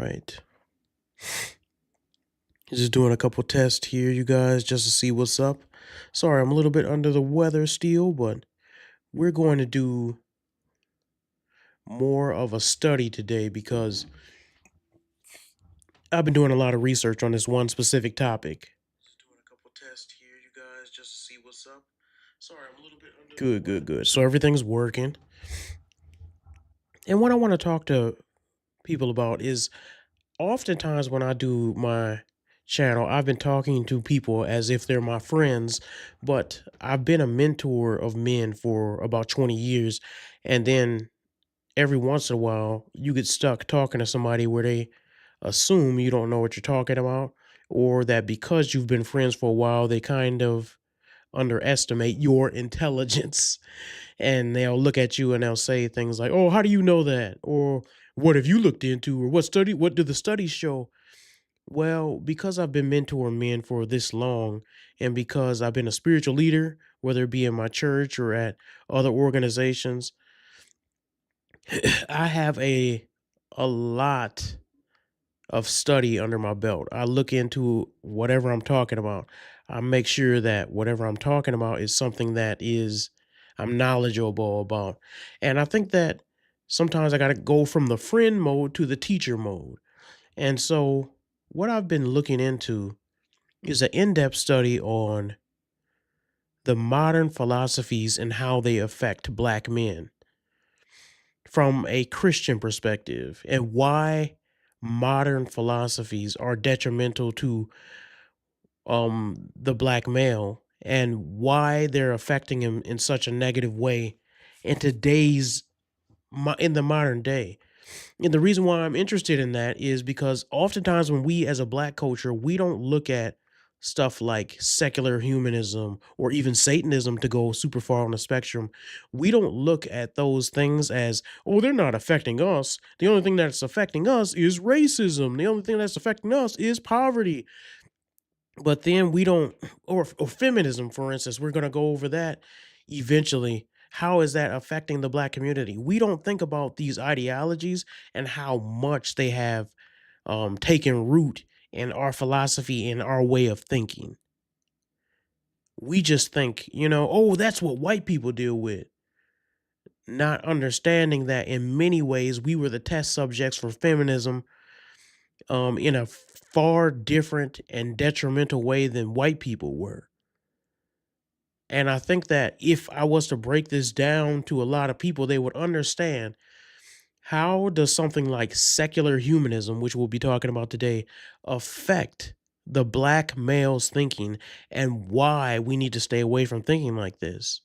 right. Just doing a couple tests here, you guys, just to see what's up. Sorry, I'm a little bit under the weather still, but we're going to do more of a study today because I've been doing a lot of research on this one specific topic. Just doing a couple tests here, you guys, just to see what's up. Sorry, I'm a little bit under Good, good, good. So everything's working. And what I want to talk to people about is oftentimes when I do my channel, I've been talking to people as if they're my friends, but I've been a mentor of men for about 20 years. And then every once in a while, you get stuck talking to somebody where they assume you don't know what you're talking about, or that because you've been friends for a while, they kind of underestimate your intelligence. And they'll look at you and they'll say things like, "Oh, how do you know that?" Or "What have you looked into?" Or what do the studies show?" Well, because I've been mentoring men for this long, and because I've been a spiritual leader, whether it be in my church or at other organizations, I have a lot of study under my belt. I look into whatever I'm talking about. I make sure that whatever I'm talking about is something that is I'm knowledgeable about. And I think that sometimes I got to go from the friend mode to the teacher mode. And so what I've been looking into is an in-depth study on the modern philosophies and how they affect black men from a Christian perspective, and why modern philosophies are detrimental to the black male, and why they're affecting him in such a negative way in today's in the modern day. And the reason why I'm interested in that is because oftentimes when we as a black culture, we don't look at stuff like secular humanism or even Satanism, to go super far on the spectrum. We don't look at those things as, oh, they're not affecting us. The only thing that's affecting us is racism. The only thing that's affecting us is poverty. But then we don't, or feminism, for instance, we're going to go over that eventually. How is that affecting the black community? We don't think about these ideologies and how much they have taken root in our philosophy and our way of thinking. We just think, oh, that's what white people deal with, not understanding that in many ways we were the test subjects for feminism in a far different and detrimental way than white people were. And I think that if I was to break this down to a lot of people, they would understand how does something like secular humanism, which we'll be talking about today, affect the black male's thinking, and why we need to stay away from thinking like this.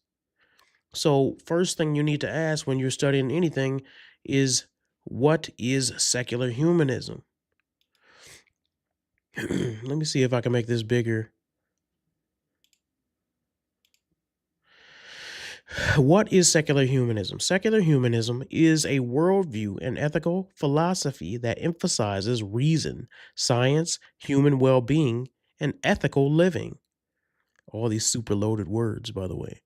So, first thing you need to ask when you're studying anything is, what is secular humanism? Let me see if I can make this bigger. What is secular humanism? Secular humanism is a worldview and ethical philosophy that emphasizes reason, science, human well being, and ethical living. All these super loaded words, by the way.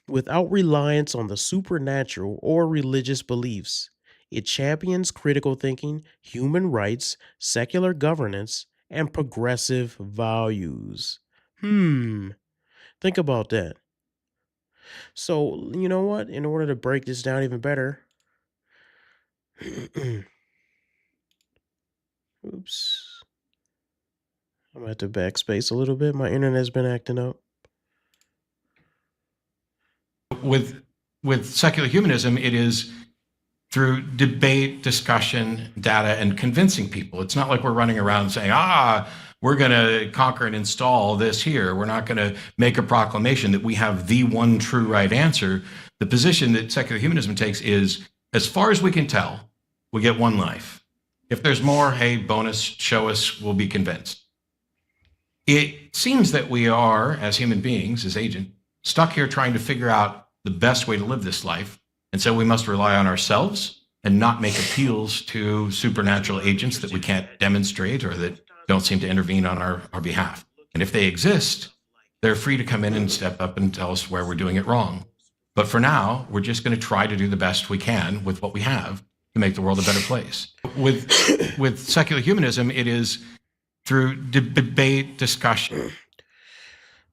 Without reliance on the supernatural or religious beliefs, it champions critical thinking, human rights, secular governance, and progressive values. Think about that. So, you know what? In order to break this down even better, oops, I'm gonna have to backspace a little bit. My internet's been acting up. With secular humanism, it is through debate, discussion, data, and convincing people. It's not like we're running around saying, we're going to conquer and install this here. We're not going to make a proclamation that we have the one true right answer. The position that secular humanism takes is, as far as we can tell, we get one life. If there's more, hey, bonus, show us, we'll be convinced. It seems that we are, as human beings, as agents, stuck here trying to figure out the best way to live this life. And so we must rely on ourselves and not make appeals to supernatural agents that we can't demonstrate or that don't seem to intervene on our behalf. And if they exist, they're free to come in and step up and tell us where we're doing it wrong. But for now, we're just going to try to do the best we can with what we have. to make the world a better place. With secular humanism, it is through debate, discussion.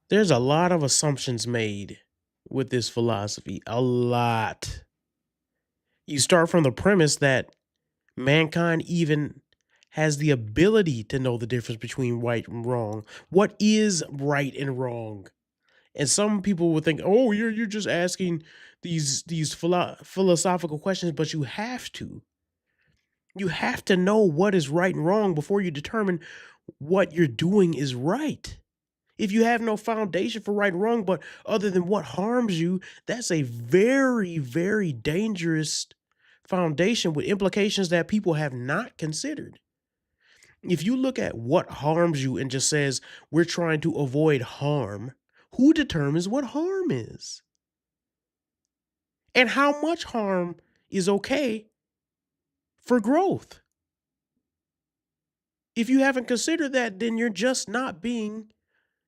There's a lot of assumptions made with this philosophy. A lot. You start from the premise that mankind even has the ability to know the difference between right and wrong. What is right and wrong? And some people would think, "Oh, you're just asking these philosophical questions," but you have to. You have to know what is right and wrong before you determine what you're doing is right. If you have no foundation for right and wrong, but other than what harms you, that's a very, very dangerous foundation with implications that people have not considered. If you look at what harms you and just says, we're trying to avoid harm, who determines what harm is? And how much harm is okay for growth? If you haven't considered that, then you're just not being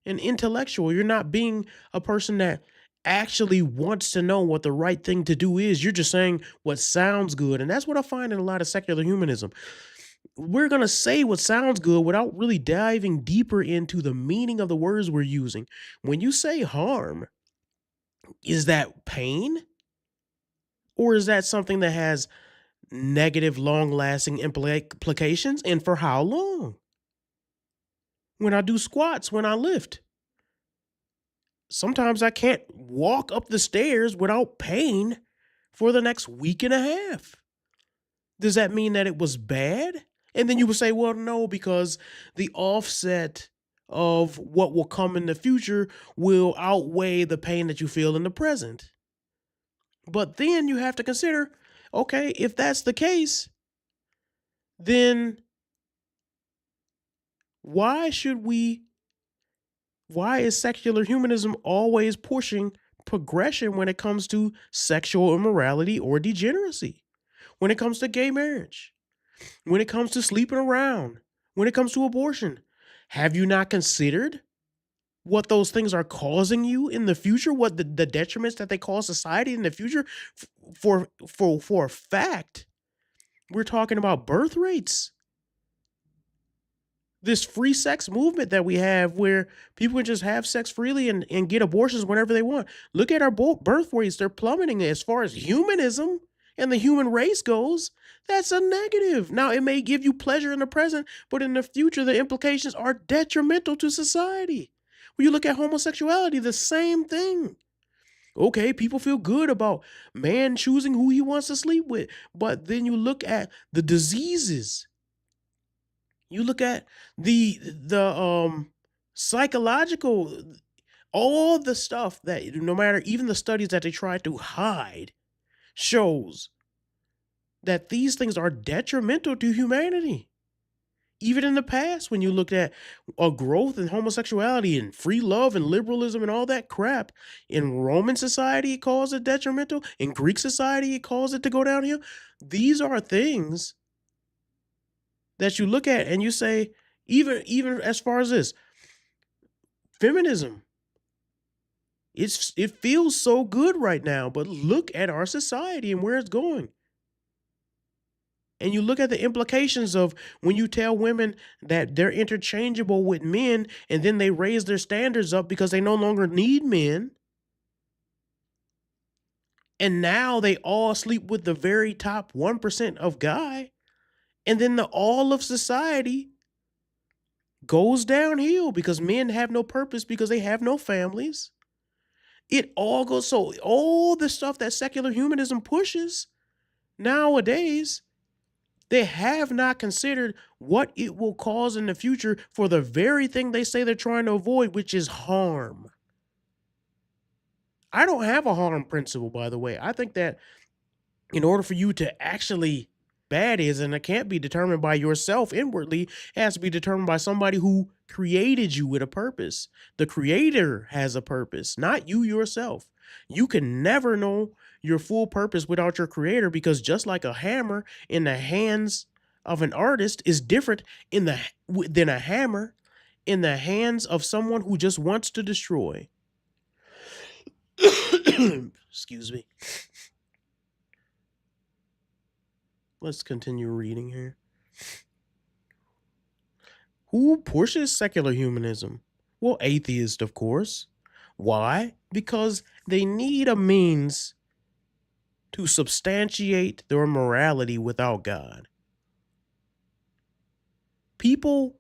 an intellectual. You're not being a person that actually wants to know what the right thing to do is. You're just saying what sounds good. And that's what I find in a lot of secular humanism. We're going to say what sounds good without really diving deeper into the meaning of the words we're using. When you say harm, is that pain? Or is that something that has negative, long lasting implications? And for how long? When I do squats, when I lift, sometimes I can't walk up the stairs without pain for the next week and a half. Does that mean that it was bad? And then you would say, well, no, because the offset of what will come in the future will outweigh the pain that you feel in the present. But then you have to consider, okay, if that's the case, then why should we why is secular humanism always pushing progression when it comes to sexual immorality or degeneracy? When it comes to gay marriage, when it comes to sleeping around, when it comes to abortion, have you not considered what those things are causing you in the future? What the detriments that they cause society in the future? For a fact, we're talking about birth rates. This free sex movement that we have where people can just have sex freely and get abortions whenever they want. Look at our birth rates. They're plummeting as far as humanism and the human race goes. That's a negative. Now, it may give you pleasure in the present, but in the future, the implications are detrimental to society. When you look at homosexuality, the same thing. Okay, people feel good about man choosing who he wants to sleep with, but then you look at the diseases. You look at the psychological, all the stuff that no matter even the studies that they try to hide shows that these things are detrimental to humanity. Even in the past, when you looked at a growth in homosexuality and free love and liberalism and all that crap, in Roman society, it calls it detrimental. In Greek society, it calls it to go downhill. These are things that you look at and you say, even as far as this, feminism, it feels so good right now, but look at our society and where it's going. And you look at the implications of when you tell women that they're interchangeable with men and then they raise their standards up because they no longer need men. And now they all sleep with the very top 1% of guy. And then all of society goes downhill because men have no purpose because they have no families. It all goes, so all the stuff that secular humanism pushes nowadays, they have not considered what it will cause in the future for the very thing they say they're trying to avoid, which is harm. I don't have a harm principle, by the way. I think that in order for you to actually bad is, and it can't be determined by yourself inwardly, it has to be determined by somebody who created you with a purpose. The creator has a purpose, not you yourself. You can never know your full purpose without your creator, because just like a hammer in the hands of an artist is different than a hammer in the hands of someone who just wants to destroy. Excuse me. Let's continue reading here. Who pushes secular humanism? Well, atheists, of course. Why? Because they need a means to substantiate their morality without God. People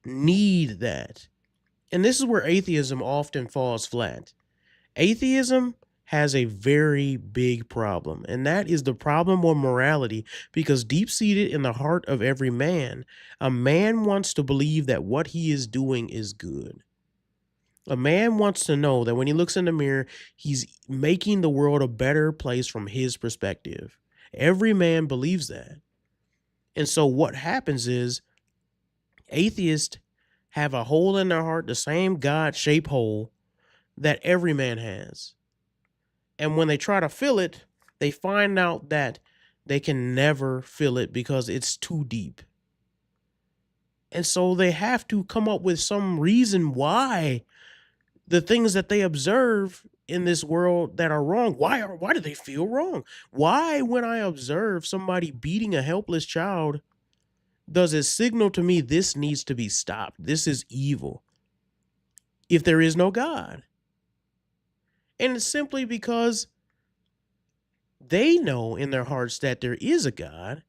need that. And this is where atheism often falls flat. Atheism has a very big problem, and that is the problem of morality, because deep seated in the heart of every man, a man wants to believe that what he is doing is good. A man wants to know that when he looks in the mirror, he's making the world a better place from his perspective. Every man believes that. And so what happens is atheists have a hole in their heart, the same God shaped hole that every man has. And when they try to fill it, they find out that they can never fill it because it's too deep. And so they have to come up with some reason why the things that they observe in this world that are wrong, why do they feel wrong? Why, when I observe somebody beating a helpless child, does it signal to me this needs to be stopped? This is evil. If there is no God. And it's simply because they know in their hearts that there is a God.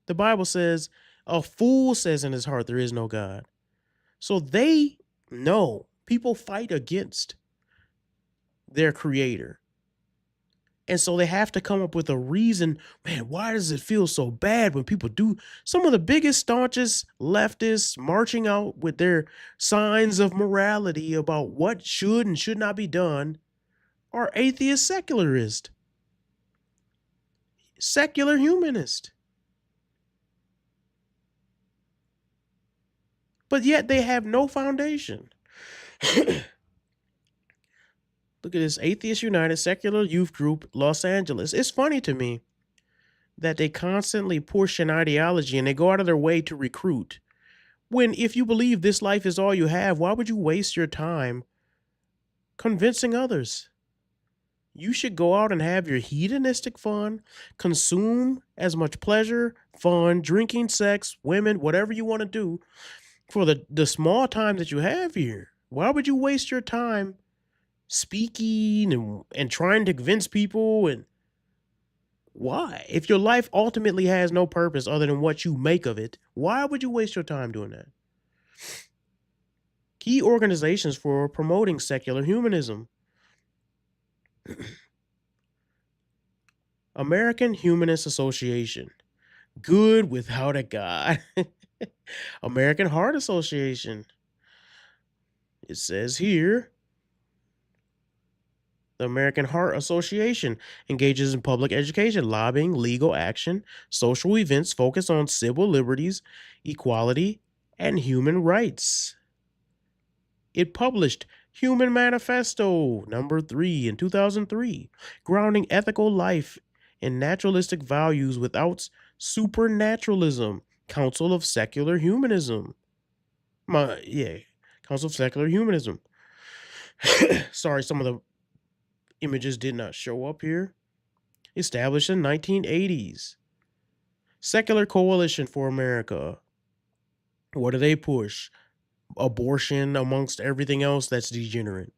The Bible says, a fool says in his heart there is no God. So they know people fight against their creator. And so they have to come up with a reason, man, why does it feel so bad when people do some of the biggest, staunchest leftists marching out with their signs of morality about what should and should not be done are atheist secularist, secular humanist. But yet they have no foundation. Look at this, Atheist United Secular Youth Group, Los Angeles. It's funny to me that they constantly push an ideology and they go out of their way to recruit. When, if you believe this life is all you have, why would you waste your time convincing others? You should go out and have your hedonistic fun, consume as much pleasure, fun, drinking, sex, women, whatever you want to do for the small time that you have here. Why would you waste your time speaking and trying to convince people? And why? If your life ultimately has no purpose other than what you make of it, why would you waste your time doing that? Key organizations for promoting secular humanism: American Humanist Association, good without a God. American Heart Association, it says here, the American Heart Association engages in public education, lobbying, legal action, social events focused on civil liberties, equality, and human rights. It published Human Manifesto number 3 in 2003, grounding ethical life in naturalistic values without supernaturalism. Council of Secular Humanism. Council of Secular Humanism. Sorry, some of the images did not show up here. Established in 1980s. Secular Coalition for America. What do they push? Abortion amongst everything else that's degenerate.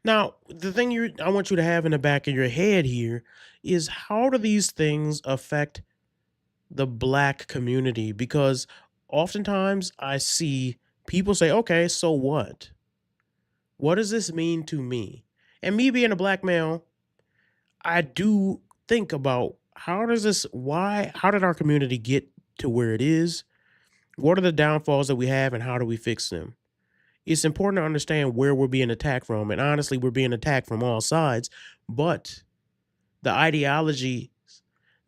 Now, the thing I want you to have in the back of your head here is, how do these things affect the black community? Because oftentimes I see people say, okay, so what? What does this mean to me? And me being a black male, I do think about, how did our community get to where it is? What are the downfalls that we have and how do we fix them? It's important to understand where we're being attacked from. And honestly, we're being attacked from all sides. But the ideologies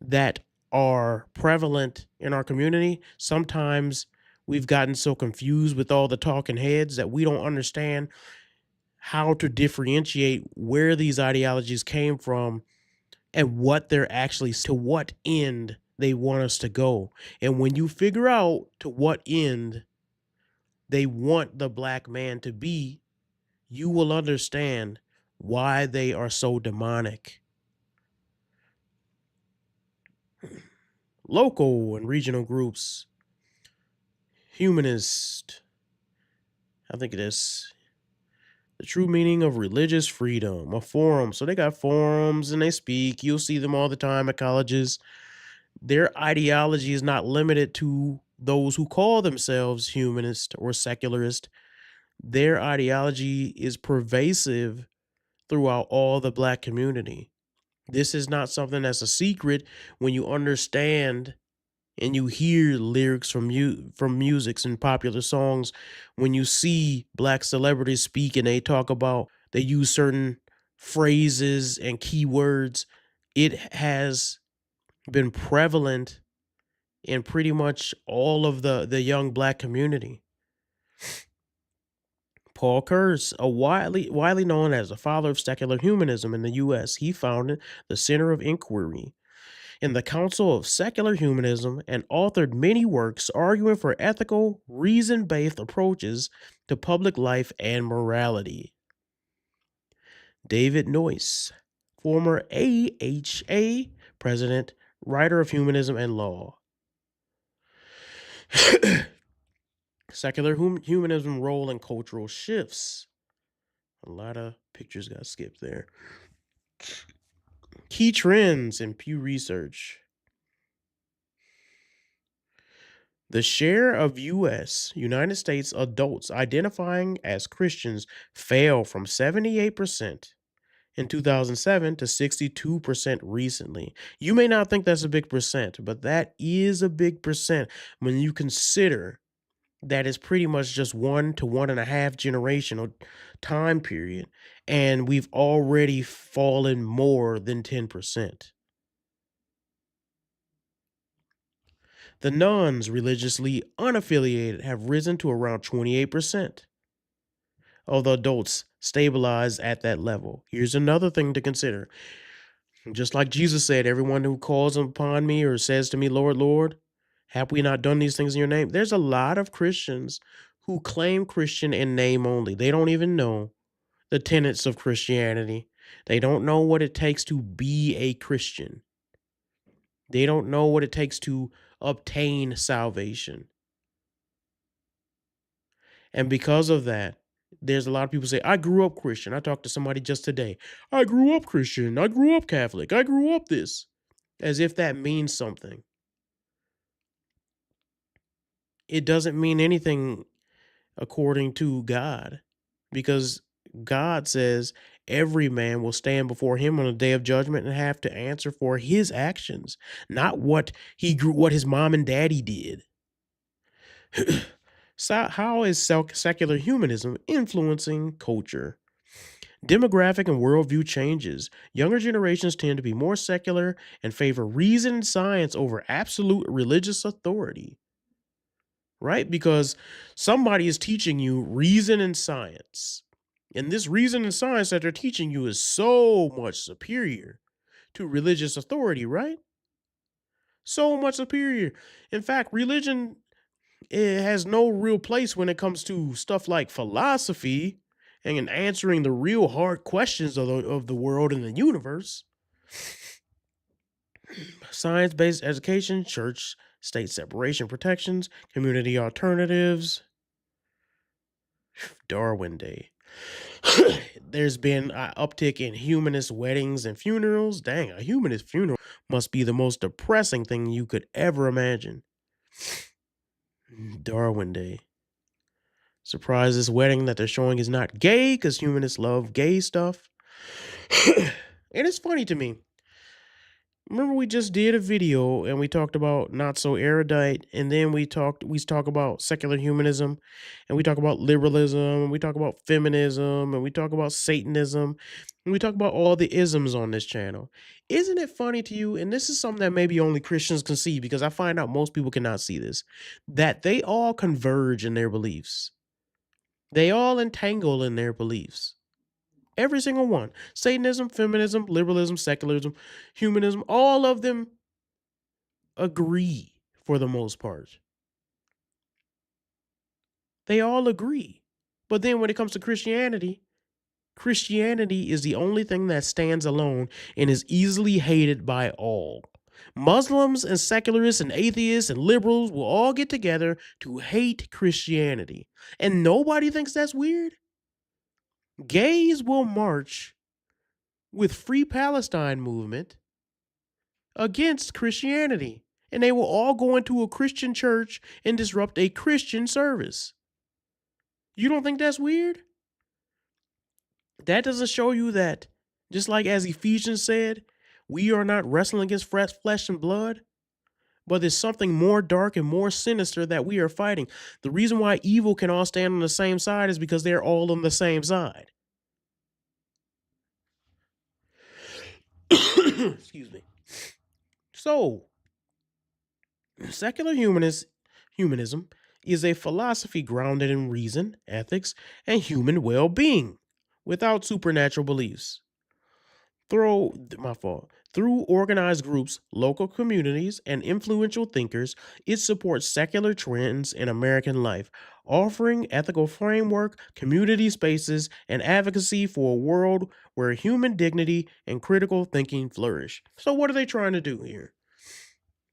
that are prevalent in our community, sometimes we've gotten so confused with all the talking heads that we don't understand how to differentiate where these ideologies came from and what they're actually, to what end they want us to go. And when you figure out to what end they want the black man to be, you will understand why they are so demonic. Local and regional groups, humanist, I think it is the true meaning of religious freedom, a forum. So they got forums and they speak. You'll see them all the time at colleges. Their ideology is not limited to those who call themselves humanist or secularist. Their ideology is pervasive throughout all the black community. This is not something that's a secret when you understand and you hear lyrics from musics and popular songs. When you see black celebrities speak and they talk about, they use certain phrases and keywords, it has been prevalent in pretty much all of the young black community. Paul Kurtz, a widely known as the father of secular humanism in the US, he founded the Center of Inquiry in the Council of Secular Humanism and authored many works arguing for ethical, reason based approaches to public life and morality. David Noyce, former AHA president, writer of Humanism and Law. Secular humanism role in cultural shifts. A lot of pictures got skipped there. Key trends in Pew Research. The share of United States adults identifying as Christians fell from 78% in 2007 to 62% recently. You may not think that's a big percent, but that is a big percent when you consider that is pretty much just 1 to 1.5 generational time period, and we've already fallen more than 10%. The nuns religiously unaffiliated have risen to around 28%, although adults stabilize at that level. Here's another thing to consider. Just like Jesus said, everyone who calls upon me or says to me, Lord, Lord, have we not done these things in your name? There's a lot of Christians who claim Christian in name only. They don't even know the tenets of Christianity. They don't know what it takes to be a Christian. They don't know what it takes to obtain salvation. And because of that, there's a lot of people say, I grew up Christian. I talked to somebody just today. I grew up Christian. I grew up Catholic. I grew up this. As if that means something. It doesn't mean anything according to God, because God says every man will stand before him on the day of judgment and have to answer for his actions, not what his mom and daddy did. So how is secular humanism influencing culture? Demographic and worldview changes. Younger generations tend to be more secular and favor reason and science over absolute religious authority, right? Because somebody is teaching you reason and science. And this reason and science that they're teaching you is so much superior to religious authority, right? So much superior. In fact, religion, it has no real place when it comes to stuff like philosophy and answering the real hard questions of the world and the universe. Science-based education, church, state separation protections, community alternatives, Darwin Day. There's been an uptick in humanist weddings and funerals. Dang, a humanist funeral must be the most depressing thing you could ever imagine. Darwin Day. Surprise, this wedding that they're showing is not gay because humanists love gay stuff. And it's funny to me. Remember we just did a video and we talked about not so erudite, and then we talk about secular humanism, and we talk about liberalism, and we talk about feminism, and we talk about Satanism, and we talk about all the isms on this channel. Isn't it funny to you? And this is something that maybe only Christians can see, because I find out most people cannot see this, that they all converge in their beliefs. They all entangle in their beliefs. Every single one. Satanism, feminism, liberalism, secularism, humanism, all of them agree for the most part. They all agree. But then when it comes to Christianity, Christianity is the only thing that stands alone and is easily hated by all. Muslims and secularists and atheists and liberals will all get together to hate Christianity. And nobody thinks that's weird. Gays will march with Free Palestine movement against Christianity. And they will all go into a Christian church and disrupt a Christian service. You don't think that's weird? That doesn't show you that, just like as Ephesians said, we are not wrestling against flesh and blood, but there's something more dark and more sinister that we are fighting. The reason why evil can all stand on the same side is because they're all on the same side. Excuse me. So, secular humanism is a philosophy grounded in reason, ethics, and human well-being without supernatural beliefs. Through organized groups, local communities, and influential thinkers, it supports secular trends in American life, offering ethical framework, community spaces, and advocacy for a world where human dignity and critical thinking flourish. So, what are they trying to do here?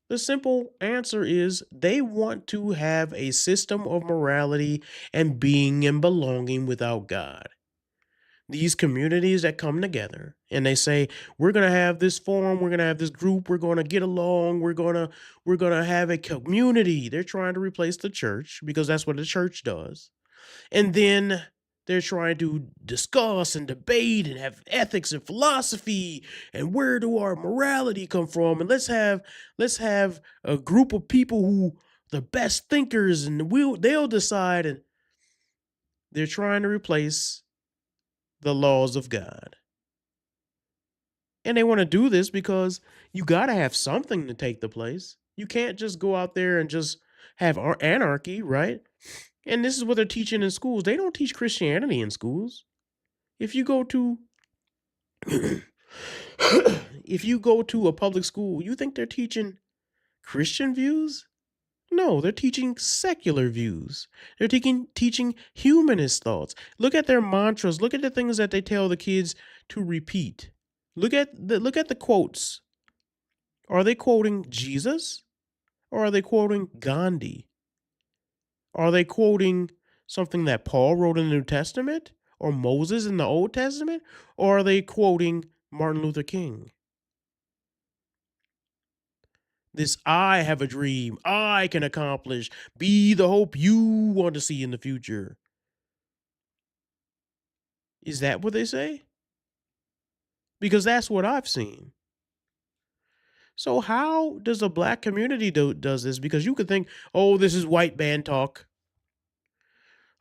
The simple answer is they want to have a system of morality and being and belonging without God. These communities that come together and they say, we're going to have this forum, we're going to have this group, we're going to get along, we're going to have a community. They're trying to replace the church because that's what the church does. And then they're trying to discuss and debate and have ethics and philosophy and where do our morality come from, and let's have a group of people who the best thinkers, and they'll decide. And they're trying to replace the laws of God. And they want to do this because you got to have something to take the place. You can't just go out there and just have anarchy, right? And this is what they're teaching in schools. They don't teach Christianity in schools. If you go to if you go to a public school, you think they're teaching Christian views? No, they're teaching secular views. They're teaching humanist thoughts. Look at their mantras. Look at the things that they tell the kids to repeat. Look at the quotes. Are they quoting Jesus? Or are they quoting Gandhi? Are they quoting something that Paul wrote in the New Testament? Or Moses in the Old Testament? Or are they quoting Martin Luther King? This I have a dream, I can accomplish, be the hope you want to see in the future. Is that what they say? Because that's what I've seen. So how does the black community does this? Because you could think, oh, this is white man talk.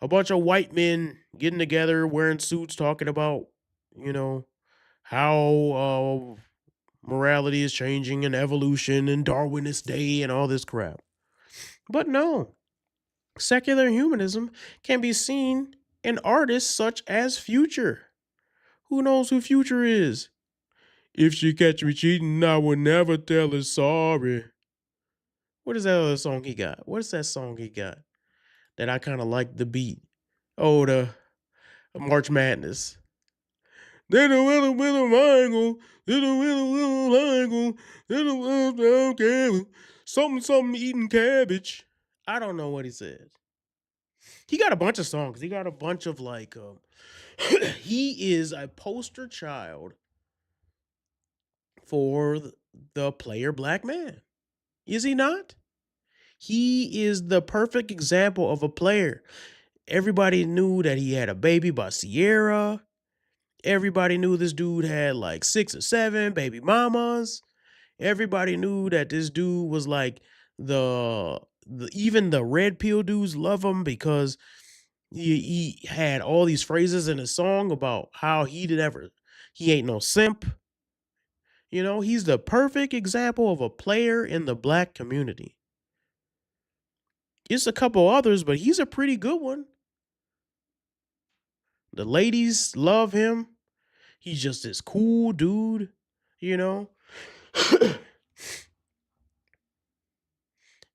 A bunch of white men getting together, wearing suits, talking about, you know, how morality is changing and evolution and Darwinist day and all this crap. But no, secular humanism can be seen in artists such as Future. Who knows who Future is? If she catch me cheating, I will never tell her sorry. What is that other song he got? What is that song he got that I kind of like the beat? Oh, the March Madness. Little little little Michael, little little little Michael, little little Kevin, something something eating cabbage. I don't know what he said. He got a bunch of songs. He got a bunch of like. He is a poster child for the player black man. Is he not? He is the perfect example of a player. Everybody knew that he had a baby by Sierra. Everybody knew this dude had like 6 or 7 baby mamas. Everybody knew that this dude was like the even the red pill dudes love him because he had all these phrases in his song about how he ain't no simp. He's the perfect example of a player in the black community. It's a couple others, but he's a pretty good one. The ladies love him. He's just this cool dude, you know?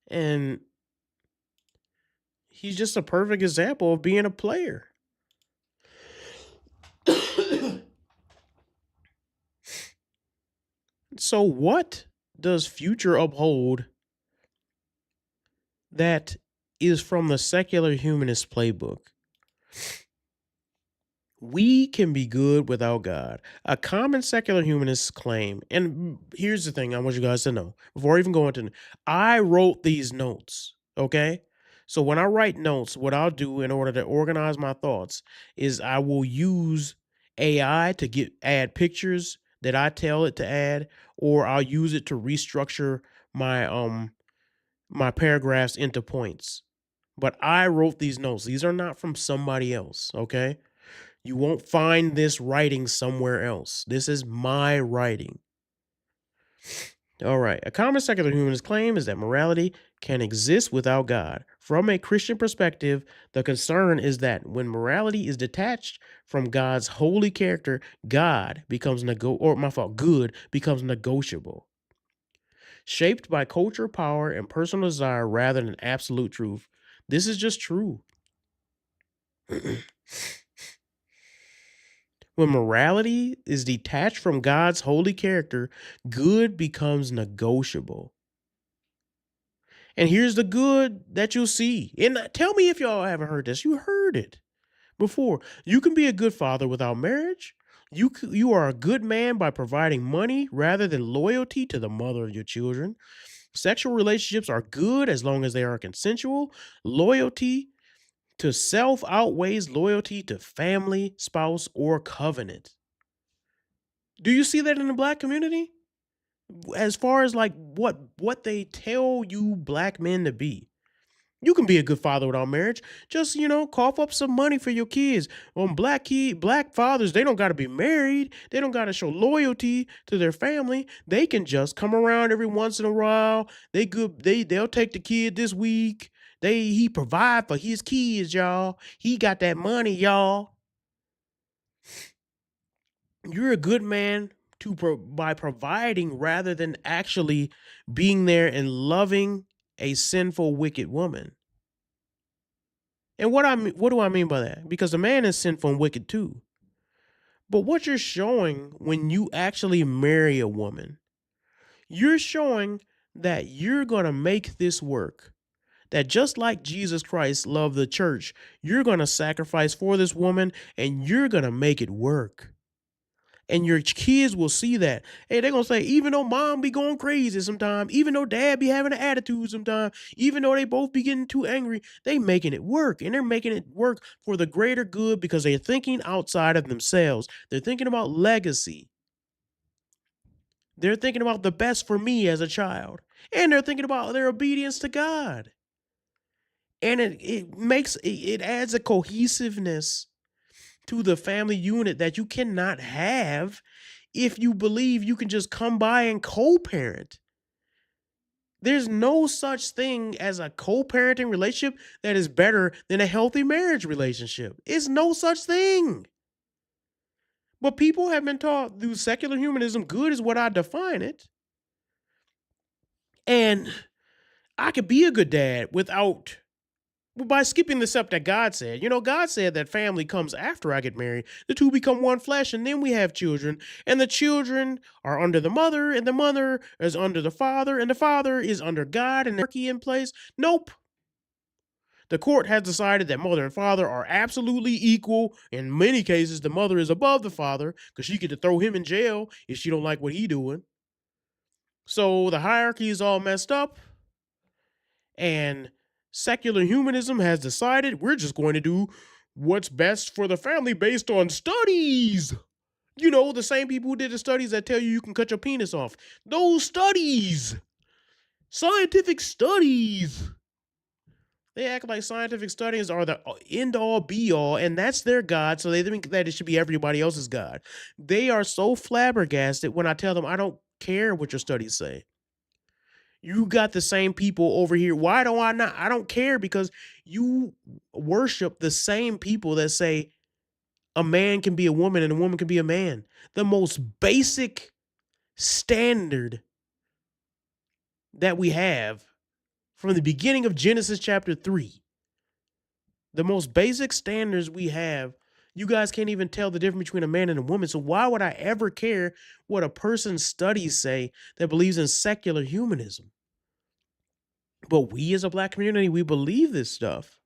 And he's just a perfect example of being a player. So what does Future uphold that is from the secular humanist playbook? We can be good without God. A common secular humanist claim, and here's the thing I want you guys to know before I even go into I wrote these notes, okay? So when I write notes, what I'll do in order to organize my thoughts is I will use AI to get add pictures that I tell it to add, or I'll use it to restructure my paragraphs into points. But I wrote these notes. These are not from somebody else, okay? You won't find this writing somewhere else. This is my writing. All right. A common secular humanist claim is that morality can exist without God. From a Christian perspective, the concern is that when morality is detached from God's holy character, God becomes good becomes negotiable. Shaped by culture, power, and personal desire rather than absolute truth. This is just true. When morality is detached from God's holy character, good becomes negotiable. And here's the good that you'll see. And tell me if y'all haven't heard this. You heard it before. You can be a good father without marriage. You are a good man by providing money rather than loyalty to the mother of your children. Sexual relationships are good as long as they are consensual. Loyalty to self outweighs loyalty to family, spouse, or covenant. Do you see that in the black community? As far as like what they tell you black men to be. You can be a good father without marriage. Just, cough up some money for your kids. Black fathers, they don't got to be married. They don't got to show loyalty to their family. They can just come around every once in a while. They'll take the kid this week. He provide for his kids, y'all. He got that money, y'all. You're a good man by providing rather than actually being there and loving a sinful, wicked woman. And what do I mean by that? Because the man is sinful and wicked too. But what you're showing when you actually marry a woman, you're showing that you're going to make this work. That just like Jesus Christ loved the church, you're going to sacrifice for this woman and you're going to make it work. And your kids will see that. Hey, they're gonna say, even though mom be going crazy sometimes, even though dad be having an attitude sometimes, even though they both be getting too angry, they making it work. And they're making it work for the greater good because they're thinking outside of themselves. They're thinking about legacy. They're thinking about the best for me as a child. And they're thinking about their obedience to God. And it adds a cohesiveness to the family unit that you cannot have if you believe you can just come by and co-parent. There's no such thing as a co-parenting relationship that is better than a healthy marriage relationship. It's no such thing. But people have been taught through secular humanism, good is what I define it. And I could be a good dad by skipping the step that God said. God said that family comes after I get married. The two become one flesh, and then we have children. And the children are under the mother, and the mother is under the father, and the father is under God, and the hierarchy in place. Nope. The court has decided that mother and father are absolutely equal. In many cases, the mother is above the father because she get to throw him in jail if she don't like what he doing. So the hierarchy is all messed up. And secular humanism has decided we're just going to do what's best for the family based on studies. The same people who did the studies that tell you can cut your penis off. Those studies, scientific studies. They act like scientific studies are the end all be all, and that's their God, so they think that it should be everybody else's God. They are so flabbergasted when I tell them I don't care what your studies say. You got the same people over here. Why do I not? I don't care because you worship the same people that say a man can be a woman and a woman can be a man. The most basic standard that we have from the beginning of Genesis chapter 3. The most basic standards we have You guys can't even tell the difference between a man and a woman. So why would I ever care what a person's studies say that believes in secular humanism? But we as a black community, we believe this stuff.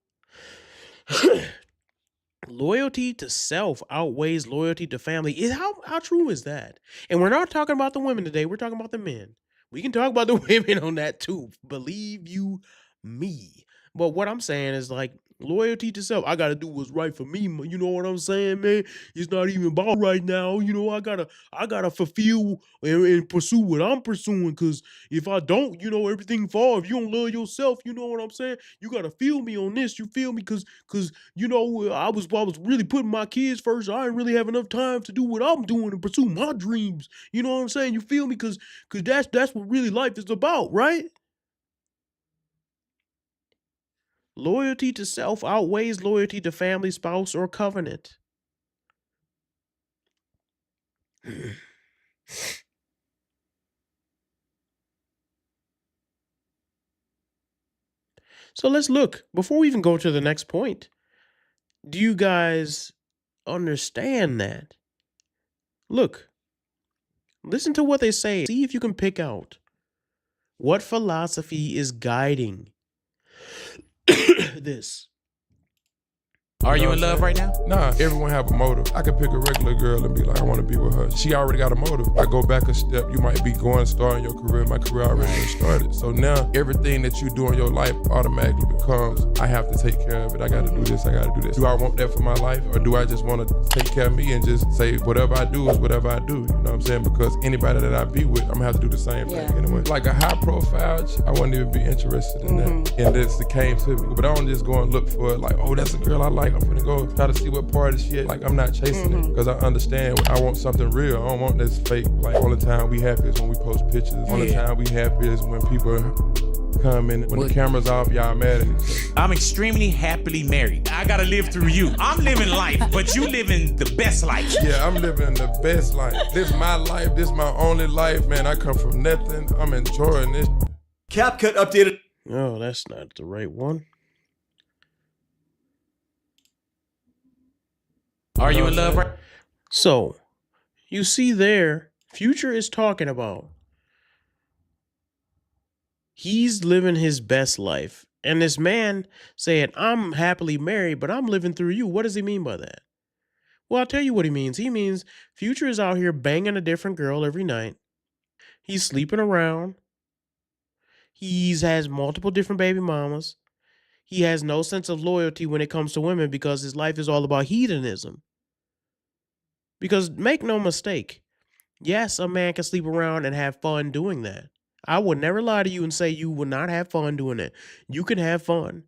Loyalty to self outweighs loyalty to family. How true is that? And we're not talking about the women today. We're talking about the men. We can talk about the women on that too. Believe you me. But what I'm saying is like loyalty to self. I gotta do what's right for me. You know what I'm saying, man? It's not even about right now. You know, I gotta fulfill and pursue what I'm pursuing. Cause if I don't, everything fall. If you don't love yourself, you know what I'm saying? You gotta feel me on this. You feel me? Cause I was really putting my kids first. I didn't really have enough time to do what I'm doing and pursue my dreams. You know what I'm saying? You feel me? Cause that's what really life is about, right? Loyalty to self outweighs loyalty to family, spouse, or covenant. So let's look before we even go to the next point. Do you guys understand that? Look, listen to what they say. See if you can pick out what philosophy is guiding this. Are you in love right now? Nah, everyone have a motive. I could pick a regular girl and be like, I want to be with her. She already got a motive. I go back a step, you might be starting your career. My career already started. So now everything that you do in your life automatically becomes, I have to take care of it. I got to do this, I got to do this. Do I want that for my life? Or do I just want to take care of me and just say whatever I do is whatever I do? You know what I'm saying? Because anybody that I be with, I'm going to have to do the same thing anyway. Like a high profile, I wouldn't even be interested in that. And this came to me. But I don't just go and look for it like, oh, that's a girl I like. I'm finna go try to see what part of shit. Like, I'm not chasing it because I understand I want something real. I don't want this fake. Like, all the time we happy is when we post pictures. All the time we happy is when people come in. When the camera's off, y'all mad at each other. I'm extremely happily married. I gotta live through you. I'm living life, but you living the best life. Yeah, I'm living the best life. This my life. This my only life, man. I come from nothing. I'm enjoying this. CapCut updated. Oh, that's not the right one. Are you in love right? So, you see there, Future is talking about he's living his best life. And this man saying, I'm happily married, but I'm living through you. What does he mean by that? Well, I'll tell you what he means. He means Future is out here banging a different girl every night. He's sleeping around. He has multiple different baby mamas. He has no sense of loyalty when it comes to women because his life is all about hedonism. Because make no mistake, yes, a man can sleep around and have fun doing that. I would never lie to you and say you would not have fun doing it. You can have fun,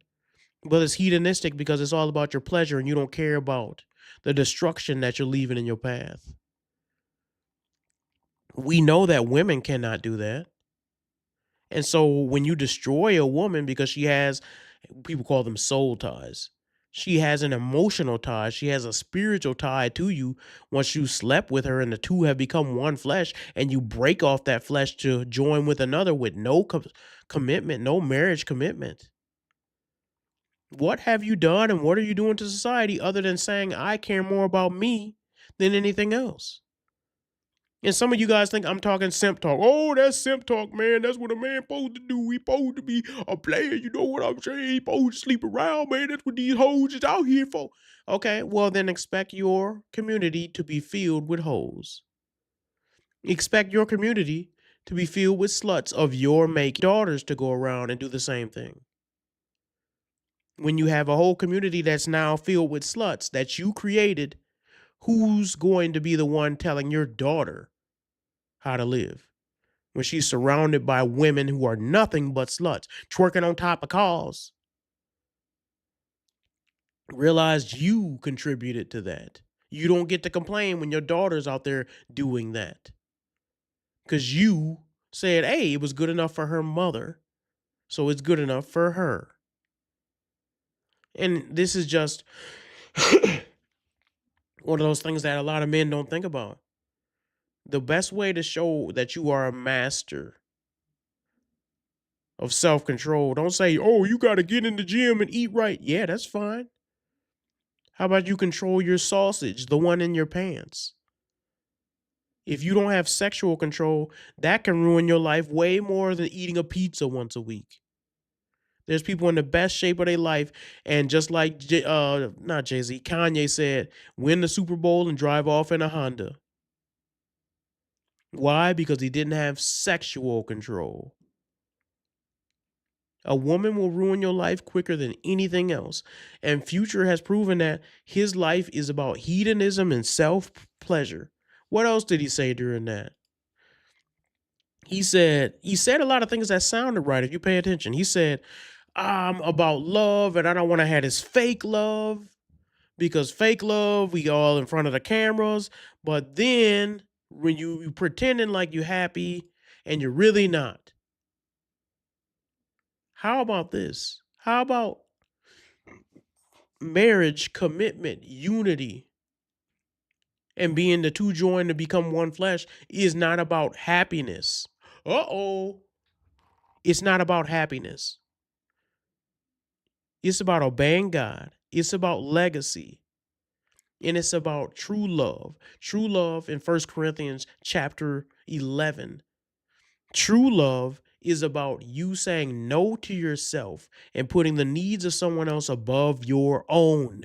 but it's hedonistic because it's all about your pleasure and you don't care about the destruction that you're leaving in your path. We know that women cannot do that. And so when you destroy a woman because she has, people call them soul ties. She has an emotional tie. She has a spiritual tie to you once you slept with her and the two have become one flesh and you break off that flesh to join with another with no commitment, no marriage commitment. What have you done and what are you doing to society other than saying, I care more about me than anything else? And some of you guys think I'm talking simp talk. Oh, that's simp talk, man. That's what a man supposed to do. He supposed to be a player. You know what I'm saying? He supposed to sleep around, man. That's what these hoes is out here for. Okay, well then expect your community to be filled with hoes. Expect your community to be filled with sluts of your making, daughters to go around and do the same thing. When you have a whole community that's now filled with sluts that you created, who's going to be the one telling your daughter how to live when she's surrounded by women who are nothing but sluts, twerking on top of cars? Realize you contributed to that. You don't get to complain when your daughter's out there doing that. Because you said, hey, it was good enough for her mother, so it's good enough for her. And this is just one of those things that a lot of men don't think about. The best way to show that you are a master of self-control, don't say, oh, you got to get in the gym and eat right. Yeah, that's fine. How about you control your sausage, the one in your pants? If you don't have sexual control, that can ruin your life way more than eating a pizza once a week. There's people in the best shape of their life, and just like not Jay-Z, Kanye said, win the Super Bowl and drive off in a Honda. Why? Because he didn't have sexual control. A woman will ruin your life quicker than anything else. And Future has proven that his life is about hedonism and self-pleasure. What else did he say during that? He said a lot of things that sounded right if you pay attention. He said, I'm about love and I don't want to have this fake love, because fake love, we all in front of the cameras. But then when you pretending like you're happy and you're really not. How about this? How about marriage, commitment, unity, and being the two joined to become one flesh is not about happiness. It's not about happiness. It's about obeying God. It's about legacy. And it's about true love. True love in 1 Corinthians chapter 11. True love is about you saying no to yourself and putting the needs of someone else above your own.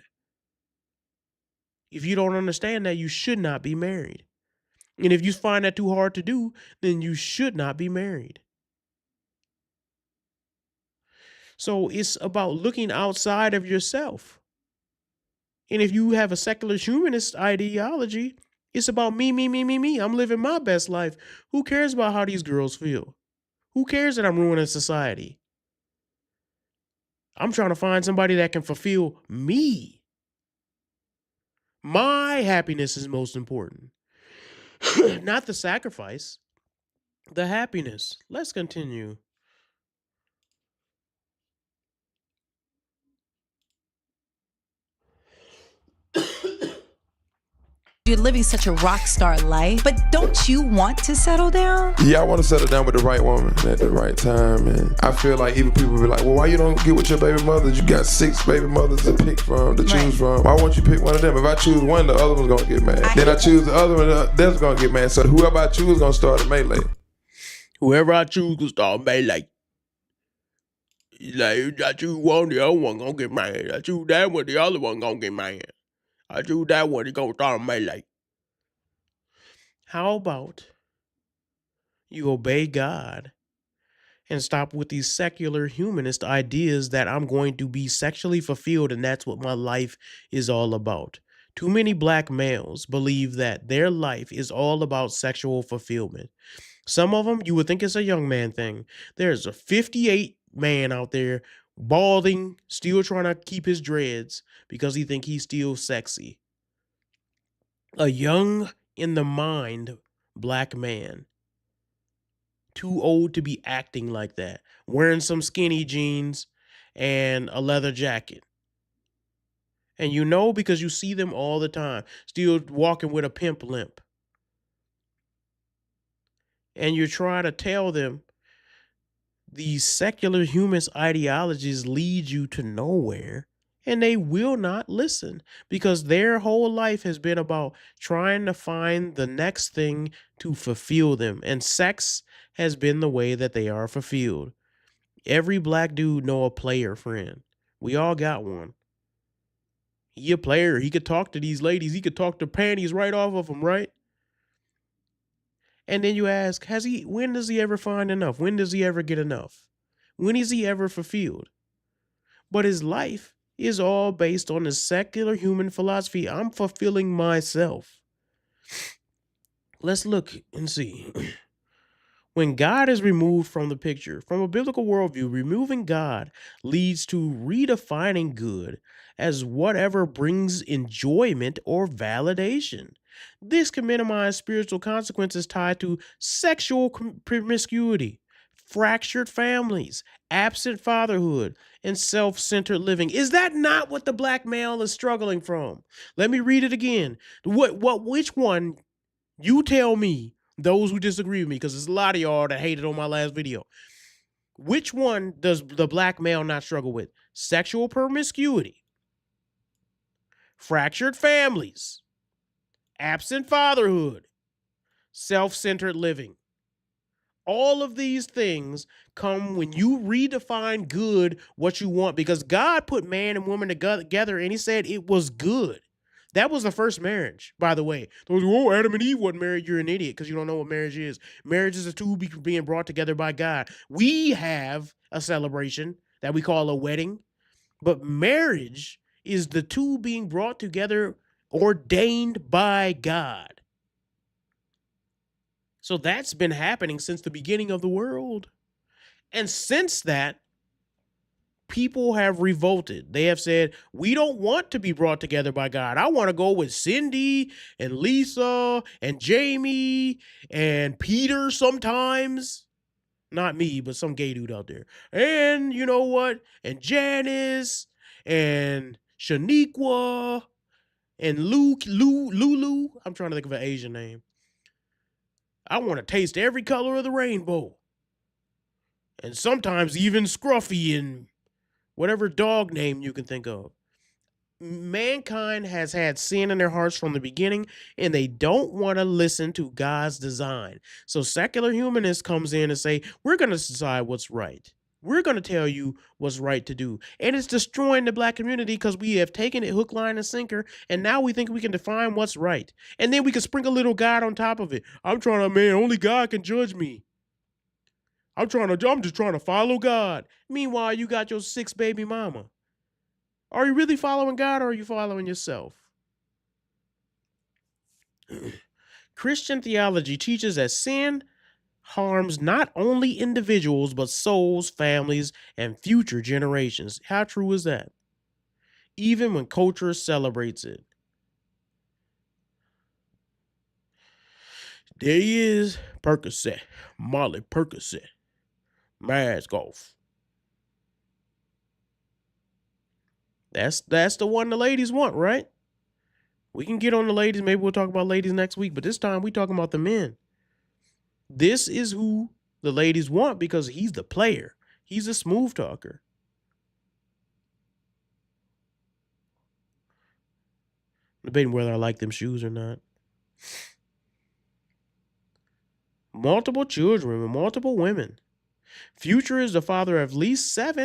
If you don't understand that, you should not be married. And if you find that too hard to do, then you should not be married. So it's about looking outside of yourself. And if you have a secular humanist ideology, it's about me, me, me, me, me. I'm living my best life. Who cares about how these girls feel? Who cares that I'm ruining society? I'm trying to find somebody that can fulfill me. My happiness is most important. Not the sacrifice, the happiness. Let's continue. You're living such a rock star life, but don't you want to settle down? Yeah, I want to settle down with the right woman at the right time, and I feel like even people be like, well, why you don't get with your baby mothers? You got 6 baby mothers to pick from, to choose from. Why won't you pick one of them? If I choose one, the other one's gonna get mad. Then I choose the other one, that's gonna get mad. So whoever I choose is gonna start a melee. Whoever I choose to start melee. Like, I choose one, the other one gonna get mad. I choose that one, the other one gonna get mad. I choose that one, it's gonna start a melee. How about you obey God and stop with these secular humanist ideas that I'm going to be sexually fulfilled and that's what my life is all about? Too many black males believe that their life is all about sexual fulfillment. Some of them, you would think it's a young man thing. There's a 58 man out there balding, still trying to keep his dreads because he think he's still sexy. A young in the mind black man, too old to be acting like that, wearing some skinny jeans and a leather jacket. And you know, because you see them all the time, still walking with a pimp limp. And you're trying to tell them these secular humanist ideologies lead you to nowhere, and they will not listen because their whole life has been about trying to find the next thing to fulfill them, and sex has been the way that they are fulfilled. Every black dude know a player friend. We all got one. He a player. He could talk to these ladies. He could talk the panties right off of them, right? And then you ask, when does he ever find enough? When does he ever get enough? When is he ever fulfilled? But his life is all based on the secular human philosophy. I'm fulfilling myself. Let's look and see. When God is removed from the picture, from a biblical worldview, removing God leads to redefining good as whatever brings enjoyment or validation. This can minimize spiritual consequences tied to sexual promiscuity, fractured families, absent fatherhood, and self-centered living. Is that not what the black male is struggling from? Let me read it again. Which one? You tell me, those who disagree with me, because there's a lot of y'all that hated on my last video. Which one does the black male not struggle with? Sexual promiscuity, fractured families, absent fatherhood, self-centered living. All of these things come when you redefine good what you want, because God put man and woman together and he said it was good. That was the first marriage, by the way. Those, oh, Adam and Eve wasn't married. You're an idiot because you don't know what marriage is. Marriage is a two being brought together by God. We have a celebration that we call a wedding, but marriage is the two being brought together, ordained by God. So that's been happening since the beginning of the world. And since that, people have revolted. They have said, we don't want to be brought together by God. I want to go with Cindy and Lisa and Jamie and Peter sometimes. Not me, but some gay dude out there. And you know what? And Janice and Shaniqua and Lulu. I'm trying to think of an Asian name. I want to taste every color of the rainbow. And sometimes even Scruffy and whatever dog name you can think of. Mankind has had sin in their hearts from the beginning, and they don't want to listen to God's design. So secular humanists comes in and say, we're going to decide what's right. We're going to tell you what's right to do. And it's destroying the black community because we have taken it hook, line, and sinker, and now we think we can define what's right. And then we can sprinkle a little God on top of it. I'm trying to, man, only God can judge me. I'm just trying to follow God. Meanwhile, you got your 6 baby mama. Are you really following God, or are you following yourself? Christian theology teaches that sin harms not only individuals, but souls, families, and future generations. How true is that? Even when culture celebrates it. There he is, Percocet, Molly Percocet, mask off. That's the one the ladies want, right? We can get on the ladies. Maybe we'll talk about ladies next week, but this time we talking about the men. This is who the ladies want because he's the player. He's a smooth talker. Debating whether I like them shoes or not. Multiple children with multiple women. Future is the father of at least 7